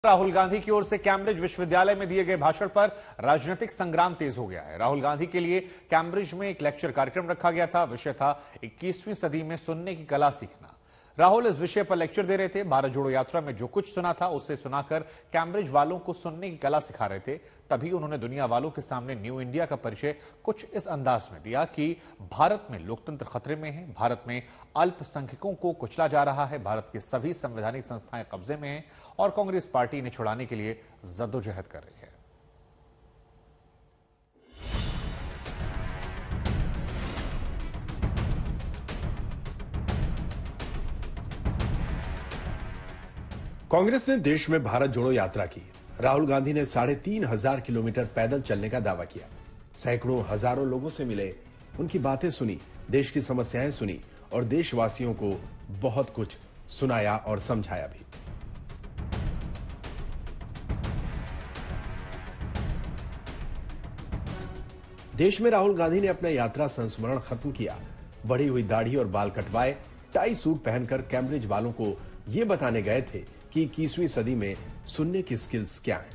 राहुल गांधी की ओर से कैम्ब्रिज विश्वविद्यालय में दिए गए भाषण पर राजनीतिक संग्राम तेज हो गया है। राहुल गांधी के लिए कैम्ब्रिज में एक लेक्चर कार्यक्रम रखा गया था। विषय था 21वीं सदी में सुनने की कला सीखना। राहुल इस विषय पर लेक्चर दे रहे थे। भारत जोड़ो यात्रा में जो कुछ सुना था उसे सुनाकर कैम्ब्रिज वालों को सुनने की कला सिखा रहे थे। तभी उन्होंने दुनिया वालों के सामने न्यू इंडिया का परिचय कुछ इस अंदाज में दिया कि भारत में लोकतंत्र खतरे में है, भारत में अल्पसंख्यकों को कुचला जा रहा है, भारत की सभी संवैधानिक संस्थाएं कब्जे में हैं और कांग्रेस पार्टी इन्हें छुड़ाने के लिए जद्दोजहद कर रही है। कांग्रेस ने देश में भारत जोड़ो यात्रा की। राहुल गांधी ने 3,500 किलोमीटर पैदल चलने का दावा किया। सैकड़ों हजारों लोगों से मिले, उनकी बातें सुनी, देश की समस्याएं सुनी और देशवासियों को बहुत कुछ सुनाया और समझाया भी। देश में राहुल गांधी ने अपना यात्रा संस्मरण खत्म किया। बढ़ी हुई दाढ़ी और बाल कटवाए, टाई सूट पहनकर कैम्ब्रिज वालों को यह बताने गए थे कि 21वीं सदी में सुनने की स्किल्स क्या है,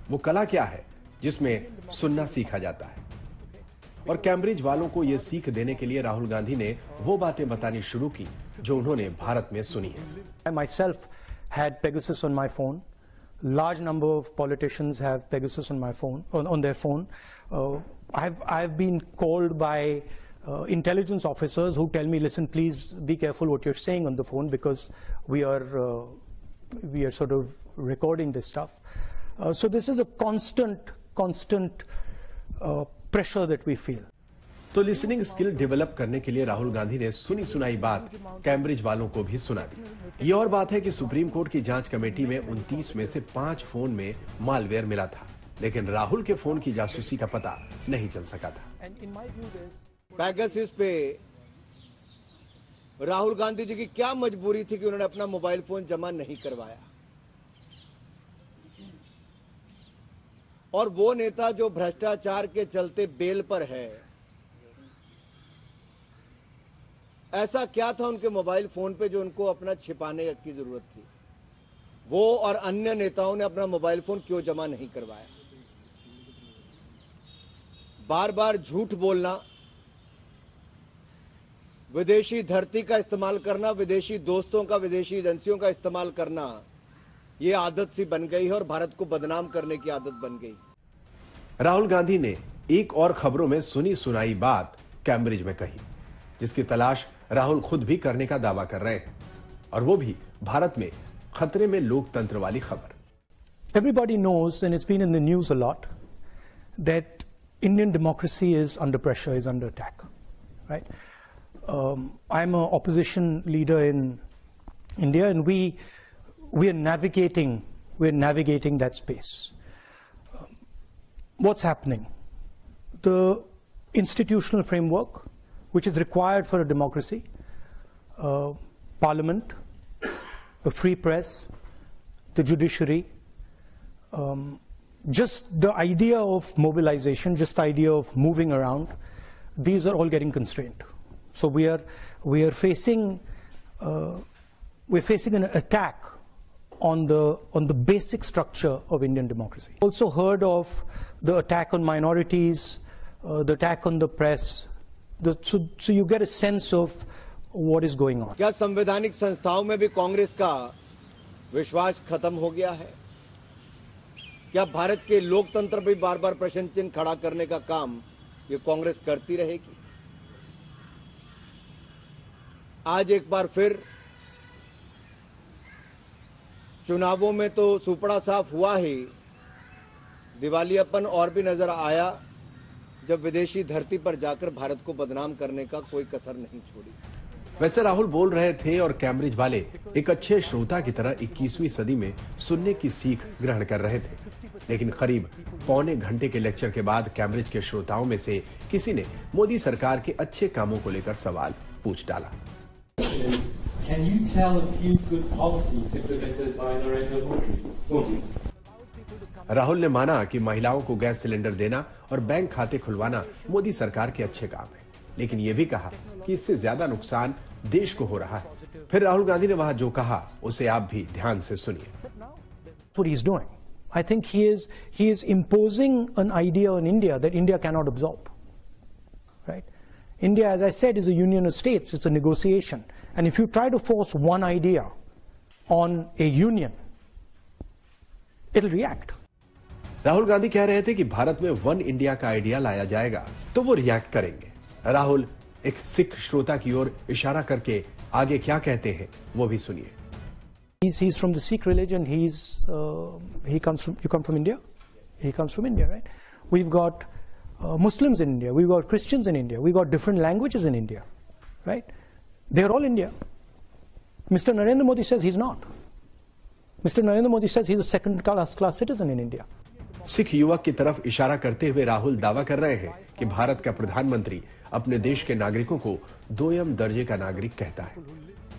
वो कला क्या है जिसमें सुनना सीखा जाता है। और कैम्ब्रिज वालों को यह सीख देने के लिए राहुल गांधी ने वो बातें बतानी शुरू की जो उन्होंने भारत में सुनी है। I myself had Pegasus on my phone. Large number of politicians have Pegasus on my phone, on their phone. I've been called by intelligence officers who tell me, listen, please be careful what you're saying on the phone because we are sort of recording this stuff. So this is a constant pressure that we feel. तो listening skill develop करने के लिए राहुल गांधी ने सुनी सुनाई बात Cambridge वालों को भी सुना दी। ये और बात है कि सुप्रीम कोर्ट की जांच कमेटी में 29 में से 5 फोन में मालवेयर मिला था, लेकिन राहुल के फोन की जासूसी का पता नहीं चल सका था। पेगासस पे राहुल गांधी जी की क्या मजबूरी थी कि उन्होंने अपना मोबाइल फोन जमा नहीं करवाया। और वो नेता जो भ्रष्टाचार के चलते बेल पर है, ऐसा क्या था उनके मोबाइल फोन पे जो उनको अपना छिपाने की जरूरत थी। वो और अन्य नेताओं ने अपना मोबाइल फोन क्यों जमा नहीं करवाया। बार बार झूठ बोलना, विदेशी धरती का इस्तेमाल करना, विदेशी दोस्तों का, विदेशी एजेंसियों का इस्तेमाल करना, ये आदत सी बन गई है और भारत को बदनाम करने की आदत बन गई। राहुल गांधी ने एक और खबरों में सुनी सुनाई बात कैम्ब्रिज में कही, जिसकी तलाश राहुल खुद भी करने का दावा कर रहे हैं, और वो भी भारत में खतरे में लोकतंत्र वाली खबर। Everybody knows, and it's been in the news a lot, that Indian democracy is under pressure, is under attack, right? I'm an opposition leader in India, and we're navigating that space. What's happening? The institutional framework, which is required for a democracy, parliament, a free press, the judiciary, just the idea of mobilization, just the idea of moving around, these are all getting constrained. So we are facing an attack on the basic structure of Indian democracy. Also heard of the attack on minorities, the attack on the press. So you get a sense of what is going on. क्या संवैधानिक संस्थाओं में भी कांग्रेस का विश्वास खत्म हो गया है? क्या भारत के लोकतंत्र पर बार बार प्रश्न चिन्ह खड़ा करने का काम ये कांग्रेस करती रहेगी? आज एक बार फिर चुनावों में तो सुपड़ा साफ हुआ ही, दिवालियापन और भी नजर आया जब विदेशी धरती पर जाकर भारत को बदनाम करने का कोई कसर नहीं छोड़ी। वैसे राहुल बोल रहे थे और कैम्ब्रिज वाले एक अच्छे श्रोता की तरह 21वीं सदी में सुनने की सीख ग्रहण कर रहे थे, लेकिन करीब पौने घंटे के लेक्चर के बाद कैम्ब्रिज के श्रोताओं में से किसी ने मोदी सरकार के अच्छे कामों को लेकर सवाल पूछ डाला। Can you tell a few good policies implemented by Narendra Modi? Rahul ने माना कि महिलाओं को गैस सिलेंडर देना और बैंक खाते खुलवाना मोदी सरकार के अच्छे काम है, लेकिन यह भी कहा कि इससे ज्यादा नुकसान देश को हो रहा है। फिर राहुल गांधी ने वहां जो कहा उसे आप भी ध्यान से सुनिए। what he's doing. I think he is imposing an idea on India that India cannot absorb. Right? India, as I said, is a union of states. It's a negotiation. And if you try to force one idea on a union, it'll react. Rahul Gandhi कह रहे थे कि भारत में one India का idea लाया जाएगा तो वो रिएक्ट करेंगे। राहुल एक सिख श्रोता की ओर इशारा करके आगे क्या कहते हैं वो भी सुनिए। He's from the Sikh religion. You come from India? He comes from India, right? We've got Muslims in India. We've got Christians in India. We've got different languages in India, right? They're all India. Mr. Narendra Modi says he's not. Mr. Narendra Modi says he's a second-class citizen in India. Sikh युवक की तरफ इशारा करते हुए राहुल दावा कर रहे हैं कि भारत का प्रधानमंत्री अपने देश के नागरिकों को दोयम दर्जे का नागरिक कहता है।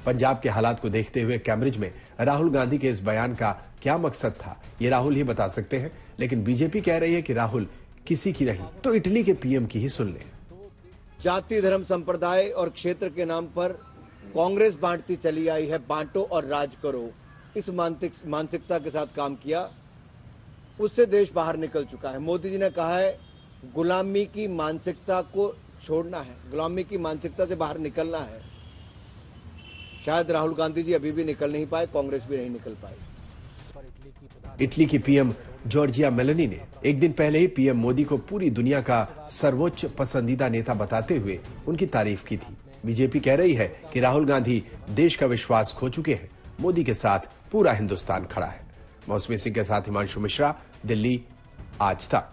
पंजाब के हालात को देखते हुए कैम्ब्रिज में राहुल गांधी के इस बयान का क्या मकसद था, ये राहुल ही बता सकते हैं, लेकिन बीजेपी कह रही है कि राहुल किसी की नहीं तो इटली के पीएम की ही सुन ले। जाति, धर्म, संप्रदाय और क्षेत्र के नाम पर कांग्रेस बांटती चली आई है। बांटो और राज करो, इस मानसिकता के साथ काम किया, उससे देश बाहर निकल चुका है। मोदी जी ने कहा है गुलामी की मानसिकता को छोड़ना है, गुलामी की मानसिकता से बाहर निकलना है। शायद राहुल गांधी जी अभी भी निकल नहीं पाए, कांग्रेस भी नहीं निकल पाई। इटली की पीएम जॉर्जिया मेलोनी ने एक दिन पहले ही पीएम मोदी को पूरी दुनिया का सर्वोच्च पसंदीदा नेता बताते हुए उनकी तारीफ की थी। बीजेपी कह रही है कि राहुल गांधी देश का विश्वास खो चुके हैं, मोदी के साथ पूरा हिंदुस्तान खड़ा है। मौसमी सिंह के साथ हिमांशु मिश्रा, दिल्ली, आज तक।